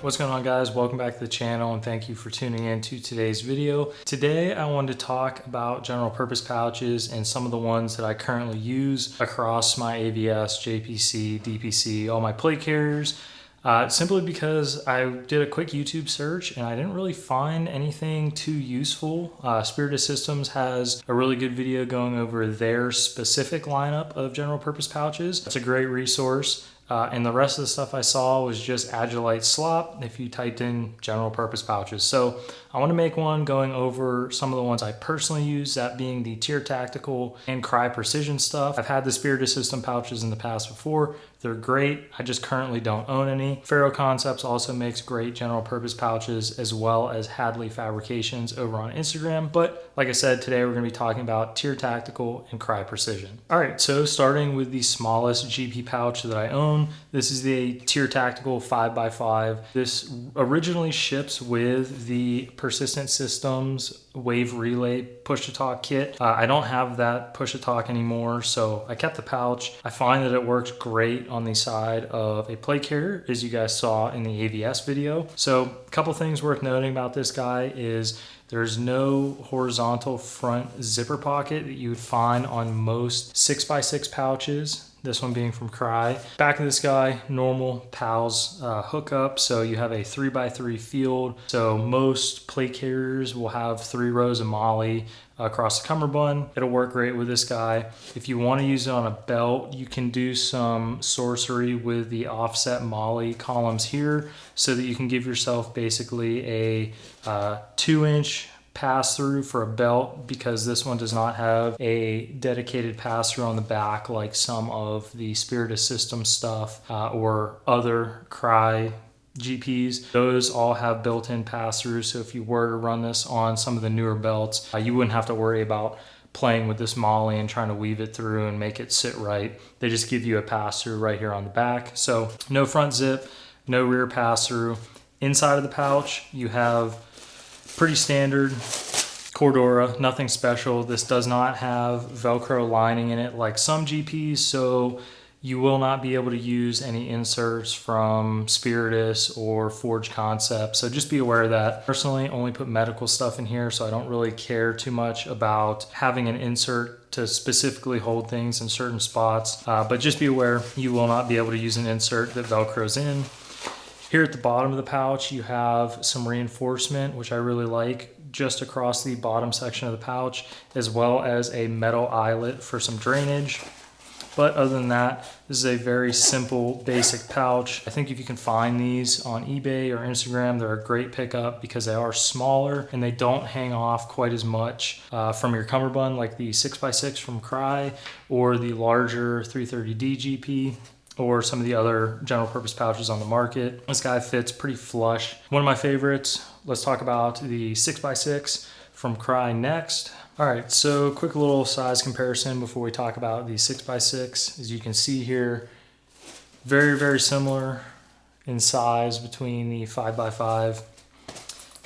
What's going on, guys? Welcome back to the channel and thank you for tuning in to today's video. Today I wanted to talk about general purpose pouches and some of the ones that I currently use across my AVS, JPC, DPC, all my plate carriers. Simply because I did a quick YouTube search and I didn't really find anything too useful. Spirited Systems has a really good video going over their specific lineup of general purpose pouches. It's a great resource. And the rest of the stuff I saw was just Agilite slop if you typed in general purpose pouches. So I want to make one going over some of the ones I personally use, that being the Tyr Tactical and Crye Precision stuff. I've had the Spirited System pouches in the past before. They're great. I just currently don't own any. Faro Concepts also makes great general purpose pouches, as well as Hadley Fabrications over on Instagram. But like I said, today we're going to be talking about Tyr Tactical and Crye Precision. All right, so starting with the smallest GP pouch that I own, this is the Tyr Tactical 5x5. This originally ships with the Persistent Systems Wave Relay push-to-talk kit. I don't have that push-to-talk anymore, so I kept the pouch. I find that it works great on the side of a plate carrier, as you guys saw in the AVS video. So a couple things worth noting about this guy is there's no horizontal front zipper pocket that you would find on most 6x6 pouches. This one being from Crye. Back of this guy, normal PALS hookup. So you have a 3x3 field. So most plate carriers will have 3 rows of MOLLE across the cummerbund. It'll work great with this guy. If you want to use it on a belt, you can do some sorcery with the offset MOLLE columns here so that you can give yourself basically a 2-inch pass through for a belt, because this one does not have a dedicated pass through on the back like some of the Spirited System stuff or other Crye GPs. Those all have built-in pass throughs, so if you were to run this on some of the newer belts, you wouldn't have to worry about playing with this MOLLE and trying to weave it through and make it sit right. They just give you a pass through right here on the back. So no front zip, no rear pass through. Inside of the pouch you have pretty standard Cordura, nothing special. This does not have Velcro lining in it like some GPs, so you will not be able to use any inserts from Spiritus or Forge Concepts, so just be aware of that. Personally, only put medical stuff in here, so I don't really care too much about having an insert to specifically hold things in certain spots, but just be aware you will not be able to use an insert that Velcros in. Here at the bottom of the pouch, you have some reinforcement, which I really like, just across the bottom section of the pouch, as well as a metal eyelet for some drainage. But other than that, this is a very simple, basic pouch. I think if you can find these on eBay or Instagram, they're a great pickup because they are smaller and they don't hang off quite as much from your cummerbund like the 6x6 from Crye or the larger 330D GP, or some of the other general purpose pouches on the market. This guy fits pretty flush. One of my favorites, let's talk about the 6x6 from Crye next. All right, so quick little size comparison before we talk about the 6x6. As you can see here, very, very similar in size between the 5x5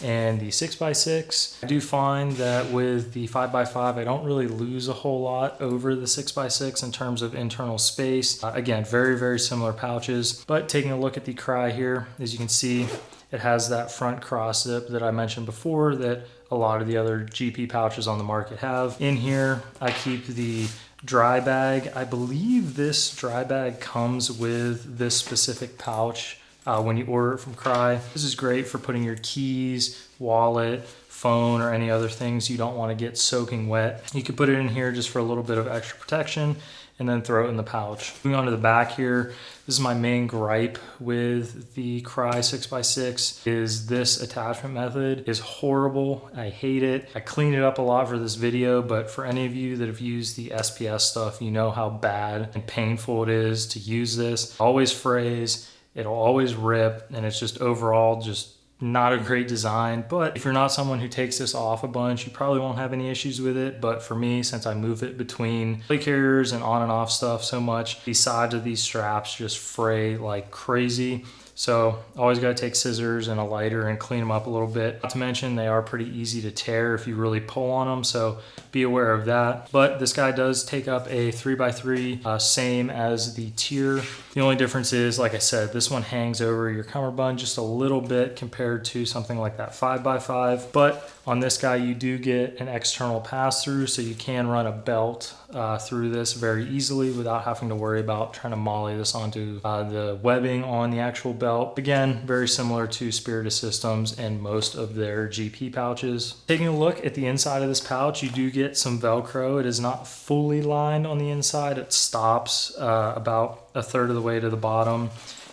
and the 6x6. I do find that with the 5x5, I don't really lose a whole lot over the 6x6 in terms of internal space. Again, very, very similar pouches, but taking a look at the Crye here, as you can see, it has that front cross zip that I mentioned before that a lot of the other GP pouches on the market have. In here, I keep the dry bag. I believe this dry bag comes with this specific pouch when you order it from Crye. This is great for putting your keys, wallet, phone, or any other things you don't want to get soaking wet. You can put it in here just for a little bit of extra protection and then throw it in the pouch. Moving on to the back here, this is my main gripe with the Crye 6x6 is this attachment method is horrible. I hate it. I cleaned it up a lot for this video, but for any of you that have used the SPS stuff, you know how bad and painful it is to use this. It always frays. It'll always rip, and it's just overall just not a great design. But if you're not someone who takes this off a bunch, you probably won't have any issues with it. But for me, since I move it between plate carriers and on and off stuff so much, the sides of these straps just fray like crazy. So always got to take scissors and a lighter and clean them up a little bit. Not to mention they are pretty easy to tear if you really pull on them, so be aware of that. But this guy does take up a 3x3, same as the Tyr. The only difference is, like I said, this one hangs over your cummerbund just a little bit compared to something like that 5x5. But on this guy, you do get an external pass-through, so you can run a belt through this very easily without having to worry about trying to molly this onto the webbing on the actual belt. Again, very similar to Spiritus Systems and most of their GP pouches. Taking a look at the inside of this pouch, you do get some Velcro. It is not fully lined on the inside. It stops about a third of the way to the bottom.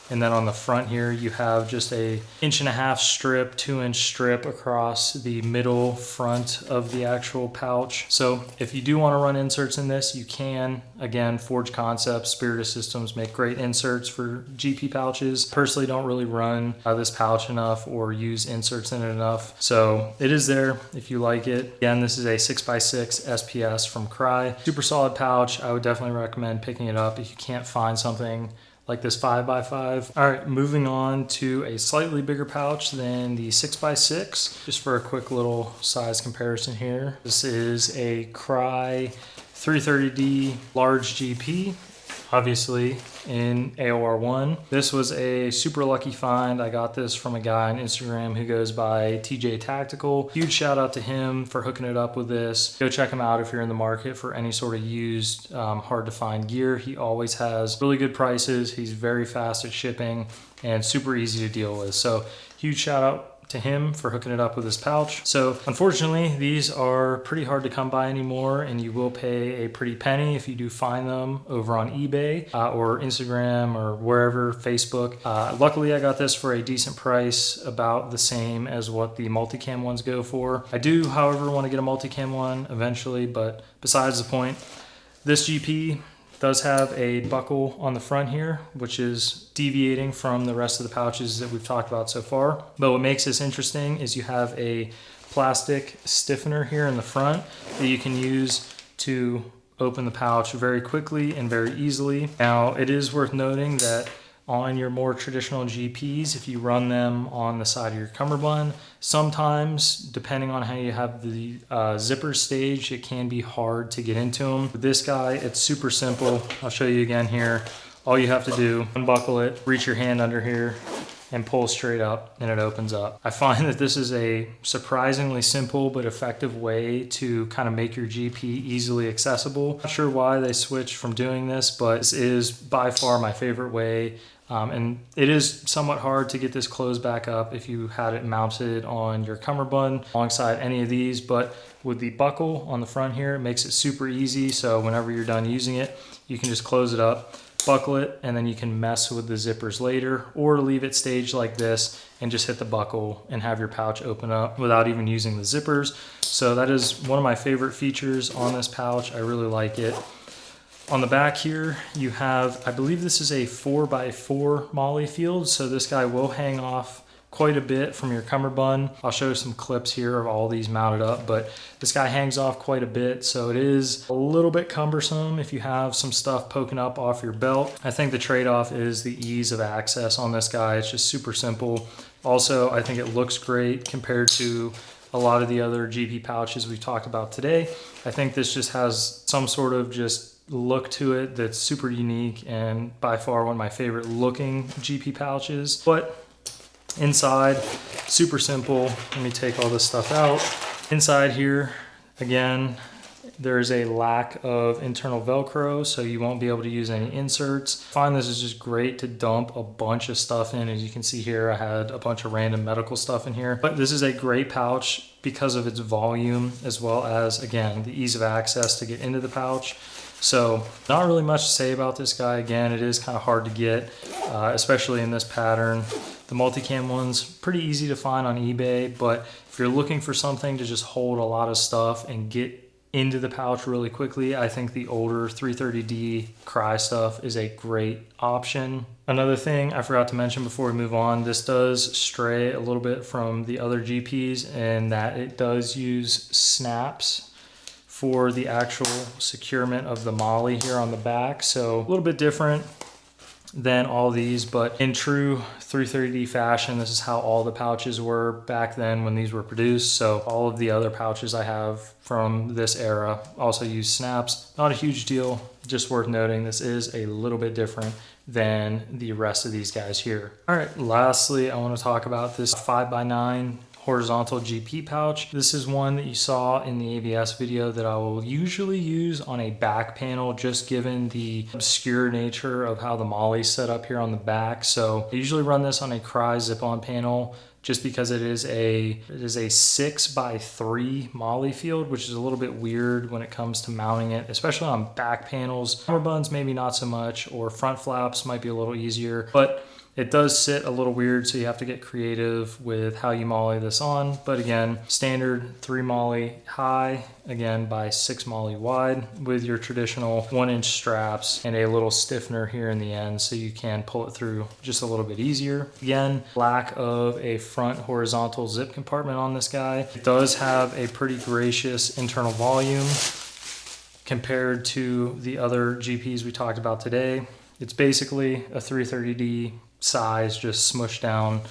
And then on the front here, you have just a 1.5-inch strip, 2-inch strip across the middle front of the actual pouch. So if you do want to run inserts in this, you can. Again, Forge Concepts, Spiritus Systems make great inserts for GP pouches. Personally, don't really run this pouch enough or use inserts in it enough. So it is there if you like it. Again, this is a 6x6 SPS from Crye. Super solid pouch. I would definitely recommend picking it up if you can't find something like this 5x5. All right, moving on to a slightly bigger pouch than the 6x6, just for a quick little size comparison here. This is a Crye 330D large GP, obviously in AOR1. This was a super lucky find. I got this from a guy on Instagram who goes by TJ Tactical. Huge shout out to him for hooking it up with this. Go check him out if you're in the market for any sort of used, hard to find gear. He always has really good prices. He's very fast at shipping and super easy to deal with. So huge shout out to him for hooking it up with this pouch. So unfortunately, these are pretty hard to come by anymore, and you will pay a pretty penny if you do find them over on eBay or Instagram or wherever, Facebook. Luckily, I got this for a decent price, about the same as what the multicam ones go for. I do, however, want to get a multicam one eventually, but besides the point, this GP does have a buckle on the front here, which is deviating from the rest of the pouches that we've talked about so far. But what makes this interesting is you have a plastic stiffener here in the front that you can use to open the pouch very quickly and very easily. Now, it is worth noting that on your more traditional GPs, if you run them on the side of your cummerbund, sometimes, depending on how you have the zipper staged, it can be hard to get into them. With this guy, it's super simple. I'll show you again here. All you have to do, unbuckle it, reach your hand under here, and pull straight up, and it opens up. I find that this is a surprisingly simple but effective way to kind of make your GP easily accessible. Not sure why they switched from doing this, but this is by far my favorite way. And it is somewhat hard to get this closed back up if you had it mounted on your cummerbund alongside any of these, but with the buckle on the front here, it makes it super easy. So whenever you're done using it, you can just close it up, buckle it, and then you can mess with the zippers later, or leave it staged like this and just hit the buckle and have your pouch open up without even using the zippers. So that is one of my favorite features on this pouch. I really like it. On the back here, you have, I believe this is a 4x4 molly field, so this guy will hang off quite a bit from your cummerbund. I'll show you some clips here of all these mounted up, but this guy hangs off quite a bit, so it is a little bit cumbersome if you have some stuff poking up off your belt. I think the trade-off is the ease of access on this guy. It's just super simple. Also, I think it looks great compared to a lot of the other GP pouches we've talked about today. I think this just has some sort of just look to it that's super unique, and by far one of my favorite looking GP pouches. But inside, super simple. Let me take all this stuff out. Inside here, again, there's a lack of internal Velcro, so you won't be able to use any inserts. I find this is just great to dump a bunch of stuff in. As you can see here, I had a bunch of random medical stuff in here. But this is a great pouch because of its volume, as well as, again, the ease of access to get into the pouch. So not really much to say about this guy. Again, it is kind of hard to get, especially in this pattern. The multicam one's pretty easy to find on eBay, but if you're looking for something to just hold a lot of stuff and get into the pouch really quickly, I think the older 330D Crye stuff is a great option. Another thing I forgot to mention before we move on, this does stray a little bit from the other GPs in that it does use snaps for the actual securement of the molly here on the back. So a little bit different. than all these, but in true 330D fashion, this is how all the pouches were back then when these were produced. So all of the other pouches I have from this era also use snaps. Not a huge deal, just worth noting this is a little bit different than the rest of these guys here. All right, lastly, I want to talk about this 5x9 horizontal GP pouch. This is one that you saw in the ABS video that I will usually use on a back panel, just given the obscure nature of how the MOLLE's set up here on the back. So I usually run this on a Crye zip-on panel just because it is a 6x3 MOLLE field, which is a little bit weird when it comes to mounting it, especially on back panels. Hammer buns, maybe not so much, or front flaps might be a little easier, but it does sit a little weird, so you have to get creative with how you MOLLE this on. But again, standard 3 MOLLE high, again by 6 MOLLE wide, with your traditional 1-inch straps and a little stiffener here in the end so you can pull it through just a little bit easier. Again, lack of a front horizontal zip compartment on this guy. It does have a pretty gracious internal volume compared to the other GPs we talked about today. It's basically a 330D size, just smushed down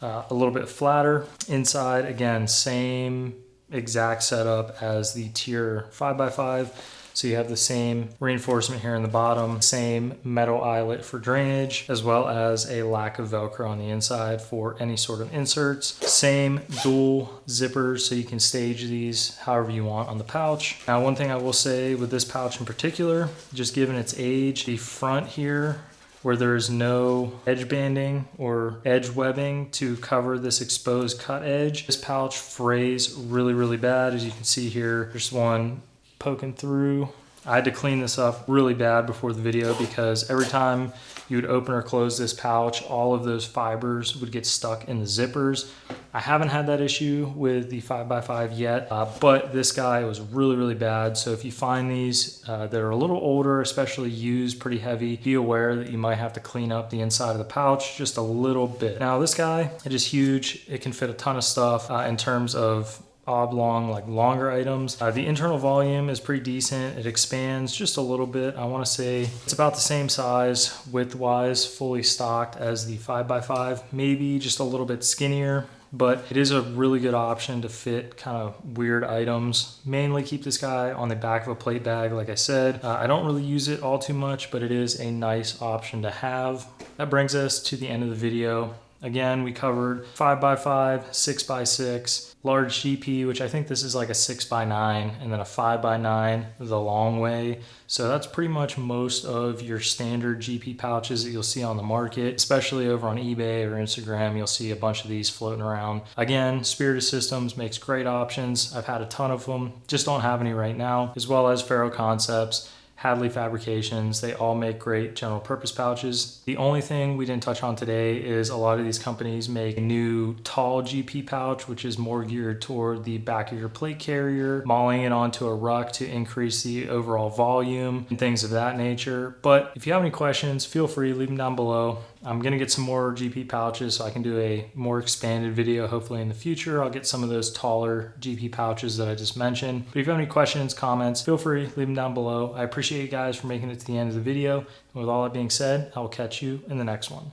a little bit flatter. Inside, again, same exact setup as the Tyr 5x5. So you have the same reinforcement here in the bottom, same metal eyelet for drainage, as well as a lack of Velcro on the inside for any sort of inserts. Same dual zippers, so you can stage these however you want on the pouch. Now, one thing I will say with this pouch in particular, just given its age, the front here, where there's no edge banding or edge webbing to cover this exposed cut edge, this pouch frays really, really bad. As you can see here, there's one poking through. I had to clean this up really bad before the video because every time you would open or close this pouch, all of those fibers would get stuck in the zippers. I haven't had that issue with the 5x5 yet, but this guy was really, really bad. So if you find these that are a little older, especially used pretty heavy, be aware that you might have to clean up the inside of the pouch just a little bit. Now this guy, it is huge. It can fit a ton of stuff in terms of oblong, like longer items. The internal volume is pretty decent. It expands just a little bit. I want to say it's about the same size width-wise, fully stocked as the 5x5, maybe just a little bit skinnier, but it is a really good option to fit kind of weird items. Mainly keep this guy on the back of a plate bag, like I said. I don't really use it all too much, but it is a nice option to have. That brings us to the end of the video. Again, we covered 5x5, 6x6, large GP, which I think this is like a 6x9, and then a 5x9 the long way. So that's pretty much most of your standard GP pouches that you'll see on the market, especially over on eBay or Instagram. You'll see a bunch of these floating around. Again, Spirited Systems makes great options. I've had a ton of them, just don't have any right now, as well as Faro Concepts, Hadley Fabrications. They all make great general purpose pouches. The only thing we didn't touch on today is a lot of these companies make a new tall GP pouch, which is more geared toward the back of your plate carrier, mauling it onto a ruck to increase the overall volume and things of that nature. But if you have any questions, feel free, leave them down below. I'm gonna get some more GP pouches so I can do a more expanded video hopefully in the future. I'll get some of those taller GP pouches that I just mentioned. But if you have any questions, comments, feel free, leave them down below. I appreciate you guys for making it to the end of the video. And with all that being said, I will catch you in the next one.